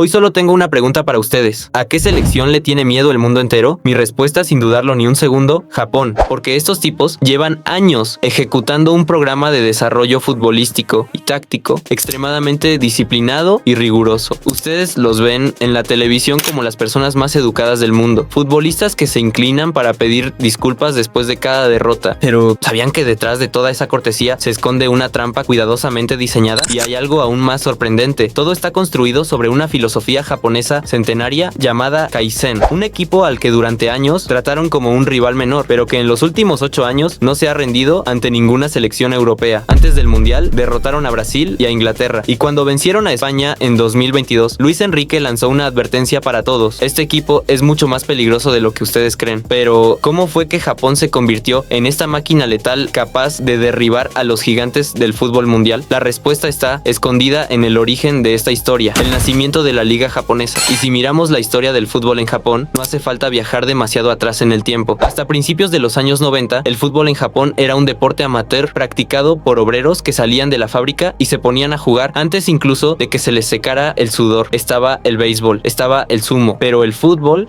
Hoy solo tengo una pregunta para ustedes. ¿A qué selección le tiene miedo el mundo entero? Mi respuesta, sin dudarlo ni un segundo, Japón. Porque estos tipos llevan años ejecutando un programa de desarrollo futbolístico y táctico extremadamente disciplinado y riguroso. Ustedes los ven en la televisión como las personas más educadas del mundo. Futbolistas que se inclinan para pedir disculpas después de cada derrota. Pero ¿sabían que detrás de toda esa cortesía se esconde una trampa cuidadosamente diseñada? Y hay algo aún más sorprendente. Todo está construido sobre una filosofía japonesa centenaria llamada Kaizen. Un equipo al que durante años trataron como un rival menor, pero que en los últimos 8 años no se ha rendido ante ninguna selección europea. Antes del Mundial derrotaron a Brasil y a Inglaterra. Y cuando vencieron a España en 2022, Luis Enrique lanzó una advertencia para todos. Este equipo es mucho más peligroso de lo que ustedes creen. Pero ¿cómo fue que Japón se convirtió en esta máquina letal capaz de derribar a los gigantes del fútbol mundial? La respuesta está escondida en el origen de esta historia, el nacimiento de la liga japonesa. Y si miramos la historia del fútbol en Japón, no hace falta viajar demasiado atrás en el tiempo. Hasta principios de los años 90, el fútbol en Japón era un deporte amateur practicado por obreros que salían de la fábrica y se ponían a jugar antes incluso de que se les secara el sudor. Estaba el béisbol, estaba el sumo, pero el fútbol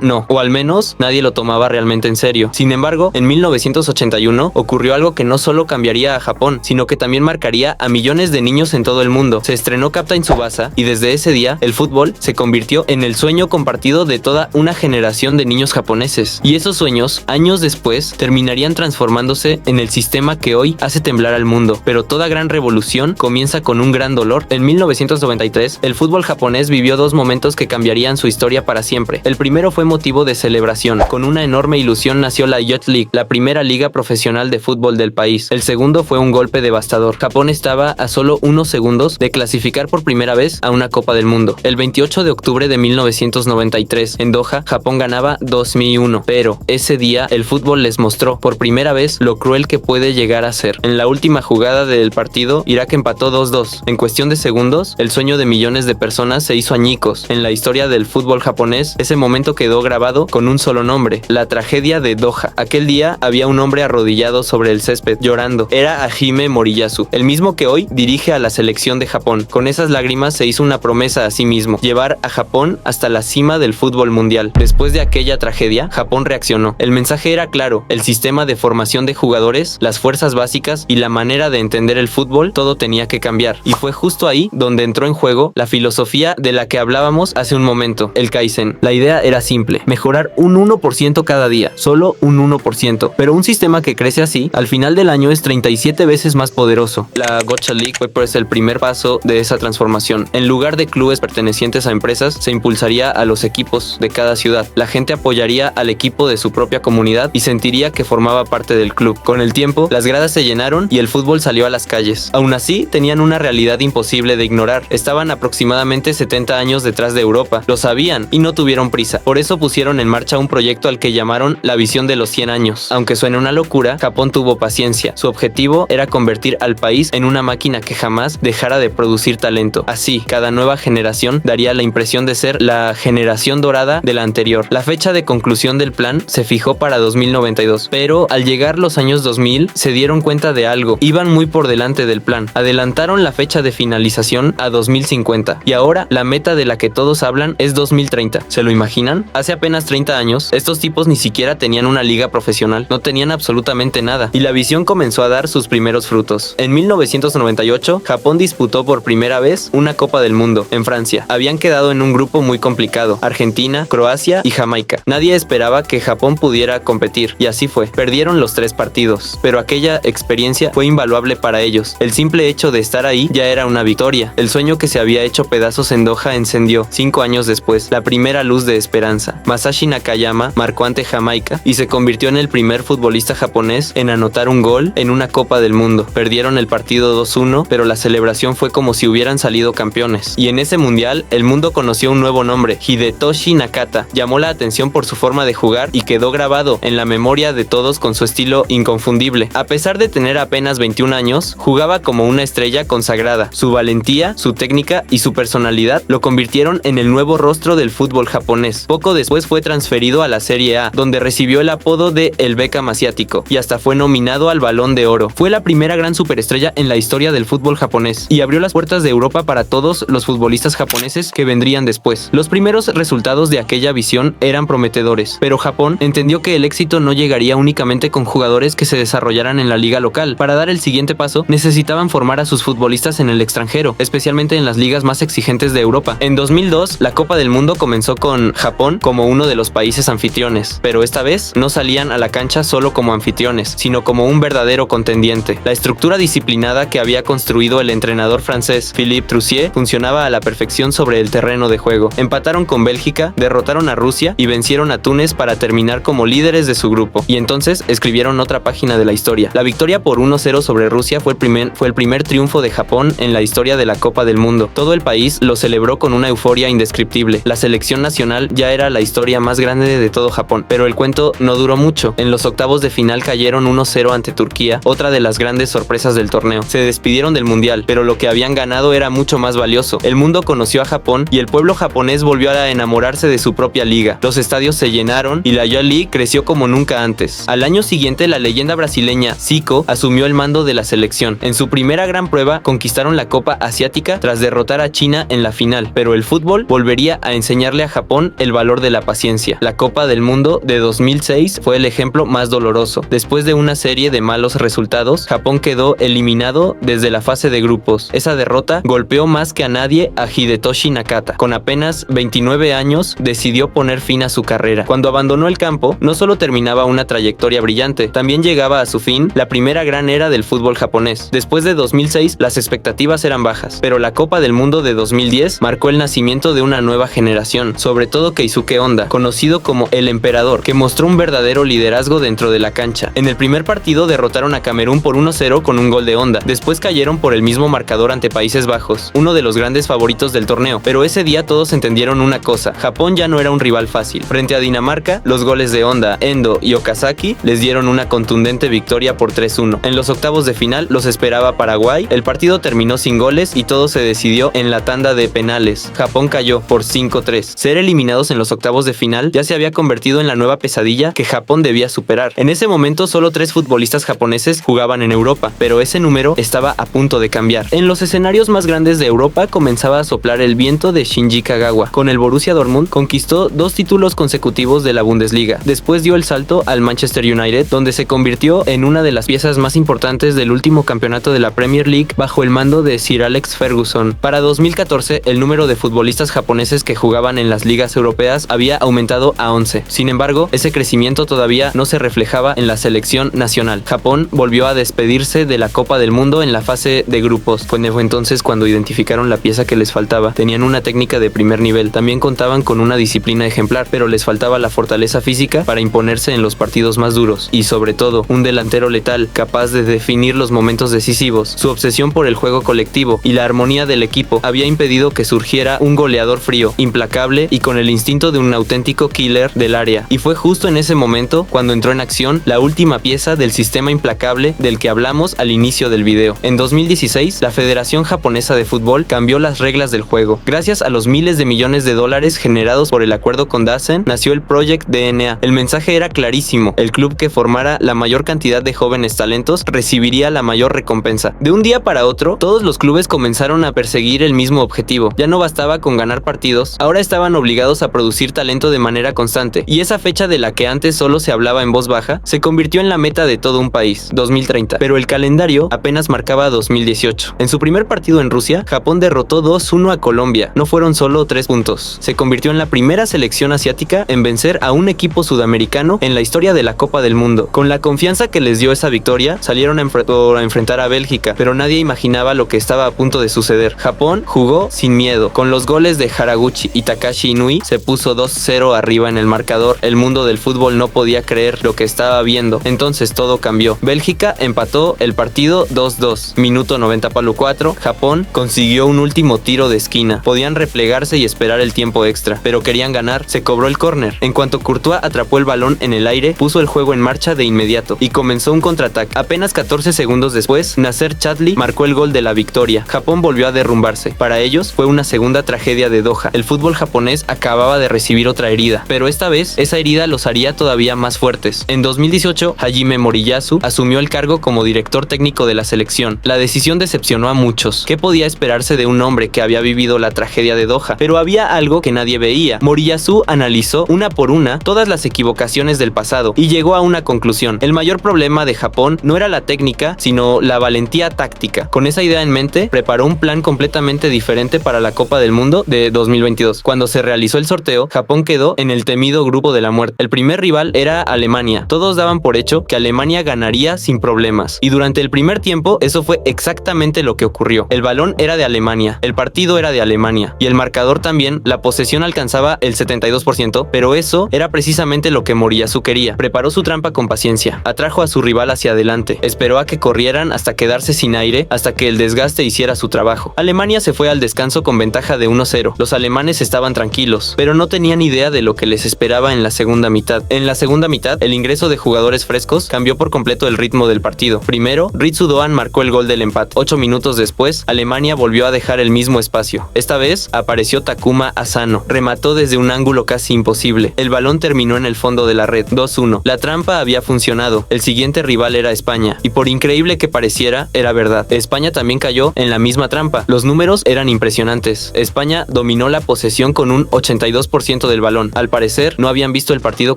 no, o al menos nadie lo tomaba realmente en serio. Sin embargo, en 1981 ocurrió algo que no solo cambiaría a Japón, sino que también marcaría a millones de niños en todo el mundo. Se estrenó Captain Tsubasa y desde ese día el fútbol se convirtió en el sueño compartido de toda una generación de niños japoneses. Y esos sueños, años después, terminarían transformándose en el sistema que hoy hace temblar al mundo. Pero toda gran revolución comienza con un gran dolor. En 1993, el fútbol japonés vivió 2 momentos que cambiarían su historia para siempre. El primero fue motivo de celebración. Con una enorme ilusión nació la Youth League, la primera liga profesional de fútbol del país. El segundo fue un golpe devastador. Japón estaba a solo unos segundos de clasificar por primera vez a una Copa del Mundo. El 28 de octubre de 1993, en Doha, Japón ganaba 2001. Pero ese día el fútbol les mostró por primera vez lo cruel que puede llegar a ser. En la última jugada del partido, Irak empató 2-2. En cuestión de segundos, el sueño de millones de personas se hizo añicos. En la historia del fútbol japonés, ese momento quedó grabado con un solo nombre: la tragedia de Doha. Aquel día había un hombre arrodillado sobre el césped, llorando. Era Hajime Moriyasu, el mismo que hoy dirige a la selección de Japón. Con esas lágrimas se hizo una promesa a sí mismo: llevar a Japón hasta la cima del fútbol mundial. Después de aquella tragedia, Japón reaccionó. El mensaje era claro: el sistema de formación de jugadores, las fuerzas básicas y la manera de entender el fútbol, todo tenía que cambiar. Y fue justo ahí donde entró en juego la filosofía de la que hablábamos hace un momento, el Kaizen. La idea era simple: mejorar un 1% cada día, solo un 1%. Pero un sistema que crece así, al final del año es 37 veces más poderoso. La Gacha League fue pues el primer paso de esa transformación. En lugar de clubes pertenecientes a empresas, se impulsaría a los equipos de cada ciudad. La gente apoyaría al equipo de su propia comunidad y sentiría que formaba parte del club. Con el tiempo, las gradas se llenaron y el fútbol salió a las calles. Aún así, tenían una realidad imposible de ignorar. Estaban aproximadamente 70 años detrás de Europa. Lo sabían y no tuvieron prisa. Por eso pusieron en marcha un proyecto al que llamaron la visión de los 100 años. Aunque suene una locura, Japón tuvo paciencia. Su objetivo era convertir al país en una máquina que jamás dejara de producir talento. Así, cada nueva generación daría la impresión de ser la generación dorada de la anterior. La fecha de conclusión del plan se fijó para 2092, pero al llegar los años 2000 se dieron cuenta de algo: iban muy por delante del plan. Adelantaron la fecha de finalización a 2050 y ahora la meta de la que todos hablan es 2030. ¿Se lo imaginan? Hace apenas 30 años, estos tipos ni siquiera tenían una liga profesional, no tenían absolutamente nada, y la visión comenzó a dar sus primeros frutos. En 1998, Japón disputó por primera vez una Copa del Mundo en Francia. Habían quedado en un grupo muy complicado: Argentina, Croacia y Jamaica. Nadie esperaba que Japón pudiera competir, y así fue. Perdieron los 3 partidos, pero aquella experiencia fue invaluable para ellos. El simple hecho de estar ahí ya era una victoria. El sueño que se había hecho pedazos en Doha encendió, 5 años después, la primera luz de esperanza. Masashi Nakayama marcó ante Jamaica y se convirtió en el primer futbolista japonés en anotar un gol en una Copa del Mundo. Perdieron el partido 2-1, pero la celebración fue como si hubieran salido campeones. Y en ese mundial, el mundo conoció un nuevo nombre: Hidetoshi Nakata. Llamó la atención por su forma de jugar y quedó grabado en la memoria de todos con su estilo inconfundible. A pesar de tener apenas 21 años, jugaba como una estrella consagrada. Su valentía, su técnica y su personalidad lo convirtieron en el nuevo rostro del fútbol japonés. Poco después fue transferido a la Serie A, donde recibió el apodo de El Beckham asiático y hasta fue nominado al Balón de Oro. Fue la primera gran superestrella en la historia del fútbol japonés y abrió las puertas de Europa para todos los futbolistas futbolistas japoneses que vendrían después. Los primeros resultados de aquella visión eran prometedores, pero Japón entendió que el éxito no llegaría únicamente con jugadores que se desarrollaran en la liga local. Para dar el siguiente paso, necesitaban formar a sus futbolistas en el extranjero, especialmente en las ligas más exigentes de Europa. En 2002, la Copa del Mundo comenzó con Japón como uno de los países anfitriones, pero esta vez no salían a la cancha solo como anfitriones, sino como un verdadero contendiente. La estructura disciplinada que había construido el entrenador francés Philippe Troussier funcionaba a la perfección sobre el terreno de juego. Empataron con Bélgica, derrotaron a Rusia y vencieron a Túnez para terminar como líderes de su grupo, y entonces escribieron otra página de la historia. La victoria por 1-0 sobre Rusia fue el primer triunfo de Japón en la historia de la Copa del Mundo. Todo el país lo celebró con una euforia indescriptible. La selección nacional ya era la historia más grande de todo Japón, pero el cuento no duró mucho. En los octavos de final cayeron 1-0 ante Turquía, otra de las grandes sorpresas del torneo. Se despidieron del mundial, pero lo que habían ganado era mucho más valioso. El mundo conoció a Japón y el pueblo japonés volvió a enamorarse de su propia liga. Los estadios se llenaron y la J-League creció como nunca antes. Al año siguiente, la leyenda brasileña Zico asumió el mando de la selección. En su primera gran prueba, conquistaron la Copa Asiática tras derrotar a China en la final, pero el fútbol volvería a enseñarle a Japón el valor de la paciencia. La Copa del Mundo de 2006 fue el ejemplo más doloroso. Después de una serie de malos resultados, Japón quedó eliminado desde la fase de grupos. Esa derrota golpeó más que a nadie a Hidetoshi Nakata. Con apenas 29 años, decidió poner fin a su carrera. Cuando abandonó el campo, no solo terminaba una trayectoria brillante, también llegaba a su fin la primera gran era del fútbol japonés. Después de 2006, las expectativas eran bajas, pero la Copa del Mundo de 2010 marcó el nacimiento de una nueva generación, sobre todo Keisuke Honda, conocido como el Emperador, que mostró un verdadero liderazgo dentro de la cancha. En el primer partido derrotaron a Camerún por 1-0 con un gol de Honda. Después cayeron por el mismo marcador ante Países Bajos, uno de los grandes favoritos del torneo, pero ese día todos entendieron una cosa: Japón ya no era un rival fácil. Frente a Dinamarca, los goles de Honda, Endo y Okazaki les dieron una contundente victoria por 3-1. En los octavos de final los esperaba Paraguay. El partido terminó sin goles y todo se decidió en la tanda de penales. Japón cayó por 5-3. Ser eliminados en los octavos de final ya se había convertido en la nueva pesadilla que Japón debía superar. En ese momento solo 3 futbolistas japoneses jugaban en Europa, pero ese número estaba a punto de cambiar. En los escenarios más grandes de Europa comenzaba a soplar el viento de Shinji Kagawa. Con el Borussia Dortmund conquistó 2 títulos consecutivos de la Bundesliga. Después dio el salto al Manchester United, donde se convirtió en una de las piezas más importantes del último campeonato de la Premier League bajo el mando de Sir Alex Ferguson. Para 2014, el número de futbolistas japoneses que jugaban en las ligas europeas había aumentado a 11. Sin embargo, ese crecimiento todavía no se reflejaba en la selección nacional. Japón volvió a despedirse de la Copa del Mundo en la fase de grupos. Fue entonces cuando identificaron la pieza que les faltaba. Tenían una técnica de primer nivel, también contaban con una disciplina ejemplar, pero les faltaba la fortaleza física para imponerse en los partidos más duros y, sobre todo, un delantero letal capaz de definir los momentos decisivos. Su obsesión por el juego colectivo y la armonía del equipo había impedido que surgiera un goleador frío, implacable y con el instinto de un auténtico killer del área. Y fue justo en ese momento cuando entró en acción la última pieza del sistema implacable del que hablamos al inicio del video. En 2016, la Federación Japonesa de Fútbol cambió las reglas del juego. Gracias a los miles de millones de dólares generados por el acuerdo con Dasen, nació el Project DNA. El mensaje era clarísimo: el club que formara la mayor cantidad de jóvenes talentos recibiría la mayor recompensa. De un día para otro, todos los clubes comenzaron a perseguir el mismo objetivo. Ya no bastaba con ganar partidos, ahora estaban obligados a producir talento de manera constante, y esa fecha de la que antes solo se hablaba en voz baja se convirtió en la meta de todo un país: 2030. Pero el calendario apenas marcaba 2018. En su primer partido en Rusia, Japón derrotó 2-1 a Colombia. No fueron solo 3 puntos. Se convirtió en la primera selección asiática en vencer a un equipo sudamericano en la historia de la Copa del Mundo. Con la confianza que les dio esa victoria, salieron a enfrentar a Bélgica, pero nadie imaginaba lo que estaba a punto de suceder. Japón jugó sin miedo. Con los goles de Haraguchi y Takashi Inui, se puso 2-0 arriba en el marcador. El mundo del fútbol no podía creer lo que estaba viendo. Entonces todo cambió. Bélgica empató el partido 2-2. Minuto 90+4, Japón consiguió un último tiro de esquina. Podían replegarse y esperar el tiempo extra, pero querían ganar. Se cobró el córner. En cuanto Courtois atrapó el balón en el aire, puso el juego en marcha de inmediato y comenzó un contraataque. Apenas 14 segundos después, Nasser Chadli marcó el gol de la victoria. Japón volvió a derrumbarse. Para ellos fue una segunda tragedia de Doha. El fútbol japonés acababa de recibir otra herida, pero esta vez esa herida los haría todavía más fuertes. En 2018, Hajime Moriyasu asumió el cargo como director técnico de la selección. La decisión decepcionó a muchos. ¿Qué podía esperarse de un hombre que había vivido la tragedia de Doha, pero había algo que nadie veía. Moriyasu analizó una por una todas las equivocaciones del pasado y llegó a una conclusión. El mayor problema de Japón no era la técnica, sino la valentía táctica. Con esa idea en mente, preparó un plan completamente diferente para la Copa del Mundo de 2022. Cuando se realizó el sorteo, Japón quedó en el temido grupo de la muerte. El primer rival era Alemania. Todos daban por hecho que Alemania ganaría sin problemas. Y durante el primer tiempo, eso fue exactamente lo que ocurrió. El balón era de Alemania, el partido era de Alemania, y el marcador también. La posesión alcanzaba el 72%, pero eso era precisamente lo que Moriyasu quería. Preparó su trampa con paciencia, atrajo a su rival hacia adelante, esperó a que corrieran hasta quedarse sin aire, hasta que el desgaste hiciera su trabajo. Alemania se fue al descanso con ventaja de 1-0. Los alemanes estaban tranquilos, pero no tenían idea de lo que les esperaba en la segunda mitad. En la segunda mitad, el ingreso de jugadores frescos cambió por completo el ritmo del partido. Primero, Ritsu Doan marcó el gol del empate. 8 minutos después, Alemania volvió a dejar el mismo espacio. Esta vez apareció Takuma Asano. Remató desde un ángulo casi imposible. El balón terminó en el fondo de la red. 2-1. La trampa había funcionado. El siguiente rival era España. Y por increíble que pareciera, era verdad. España también cayó en la misma trampa. Los números eran impresionantes. España dominó la posesión con un 82% del balón. Al parecer, no habían visto el partido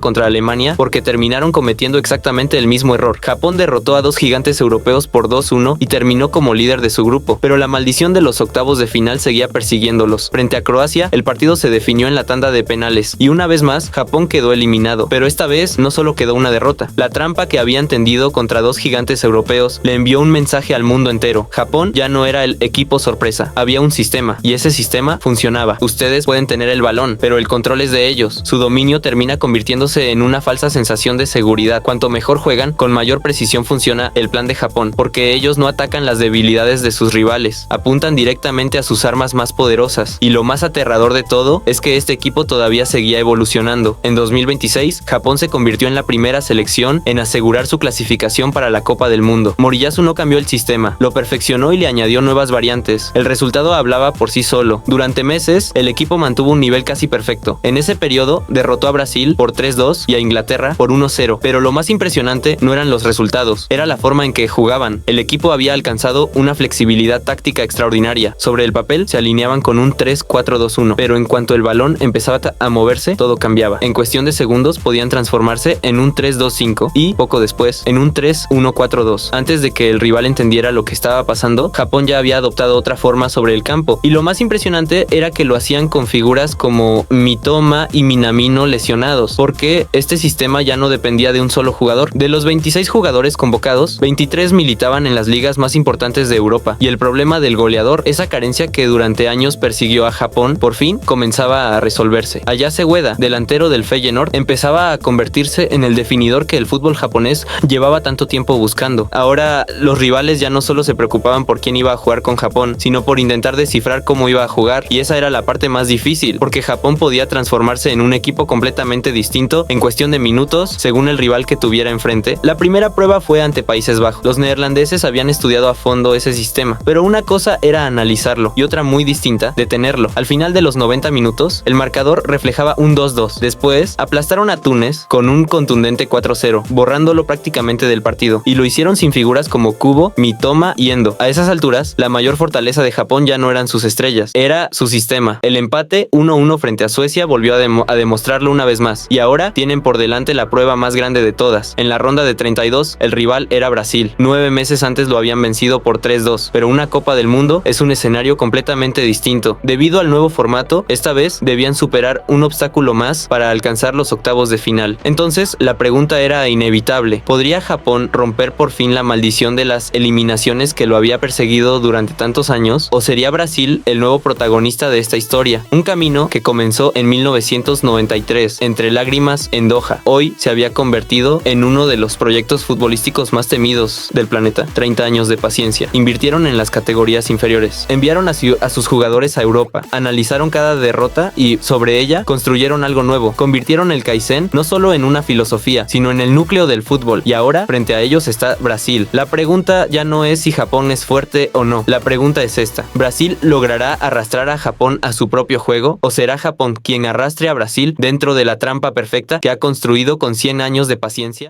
contra Alemania porque terminaron cometiendo exactamente el mismo error. Japón derrotó a dos gigantes europeos por 2-1 y terminó como líder de su grupo, pero la maldición de los octavos de final seguía persiguiéndolos. Frente a Croacia, el partido se definió en la tanda de penales y una vez más, Japón quedó eliminado, pero esta vez no solo quedó una derrota. La trampa que habían tendido contra dos gigantes europeos le envió un mensaje al mundo entero. Japón ya no era el equipo sorpresa, había un sistema y ese sistema funcionaba. Ustedes pueden tener el balón, pero el control es de ellos. Su dominio termina convirtiéndose en una falsa sensación de seguridad. Cuanto mejor juegan, con mayor precisión funciona el plan de Japón, porque ellos no atacan las debilidades de sus rivales, apuntan directamente a sus armas más poderosas. Y lo más aterrador de todo es que este equipo todavía seguía evolucionando. En 2026, Japón se convirtió en la primera selección en asegurar su clasificación para la Copa del Mundo. Moriyasu no cambió el sistema, lo perfeccionó y le añadió nuevas variantes. El resultado hablaba por sí solo. Durante meses, el equipo mantuvo un nivel casi perfecto. En ese periodo, derrotó a Brasil por 3-2 y a Inglaterra por 1-0. Pero lo más impresionante no eran los resultados, era la forma en que jugaban. El equipo había alcanzado una flexibilidad táctica extraordinaria. Sobre el papel se alineaban con un 3-4-2-1, pero en cuanto el balón empezaba a moverse, todo cambiaba. En cuestión de segundos podían transformarse en un 3-2-5 y, poco después, en un 3-1-4-2. Antes de que el rival entendiera lo que estaba pasando, Japón ya había adoptado otra forma sobre el campo, y lo más impresionante era que lo hacían con figuras como Mitoma y Minamino lesionados, porque este sistema ya no dependía de un solo jugador. De los 26 jugadores convocados, 23 militaban en las ligas más importantes de Europa, y el problema del goleador, esa carencia que durante años persiguió a Japón, por fin comenzaba a resolverse. Ayase Ueda, delantero del Feyenoord, empezaba a convertirse en el definidor que el fútbol japonés llevaba tanto tiempo buscando. Ahora los rivales ya no solo se preocupaban por quién iba a jugar con Japón, sino por intentar descifrar cómo iba a jugar, y esa era la parte más difícil, porque Japón podía transformarse en un equipo completamente distinto en cuestión de minutos según el rival que tuviera enfrente. La primera prueba fue ante Países Bajos. Los neerlandeses habían estudiado a fondo ese sistema, pero una cosa era analizarlo y otra muy distinta, detenerlo. Al final de los 90 minutos, el marcador reflejaba un 2-2. Después, aplastaron a Túnez con un contundente 4-0, borrándolo prácticamente del partido, y lo hicieron sin figuras como Kubo, Mitoma y Endo. A esas alturas, la mayor fortaleza de Japón ya no eran sus estrellas, era su sistema. El empate 1-1 frente a Suecia volvió a demostrarlo una vez más, y ahora tienen por delante la prueba más grande de todas. En la ronda de 32, el rival era Brasil. 9 meses antes lo habían vencido por 3-2, pero una Copa del Mundo es un escenario completamente distinto. Debido al nuevo formato, esta vez debían superar un obstáculo más para alcanzar los octavos de final. Entonces, la pregunta era inevitable. ¿Podría Japón romper por fin la maldición de las eliminaciones que lo había perseguido durante tantos años? ¿O sería Brasil el nuevo protagonista de esta historia? Un camino que comenzó en 1993, entre lágrimas en Doha. Hoy se había convertido en uno de los proyectos futbolísticos más temidos del planeta. 30 años de paciencia. Invirtieron en las categorías inferiores. Enviaron a sus jugadores a Europa. Analizaron cada derrota y sobre ella construyeron algo nuevo. Convirtieron el Kaizen no solo en una filosofía, sino en el núcleo del fútbol. Y ahora, frente a ellos está Brasil. La pregunta ya no es si Japón es fuerte o no. La pregunta es esta: ¿Brasil logrará arrastrar a Japón a su propio juego? ¿O será Japón quien arrastre a Brasil dentro de la trampa perfecta que ha construido con 100 años de paciencia?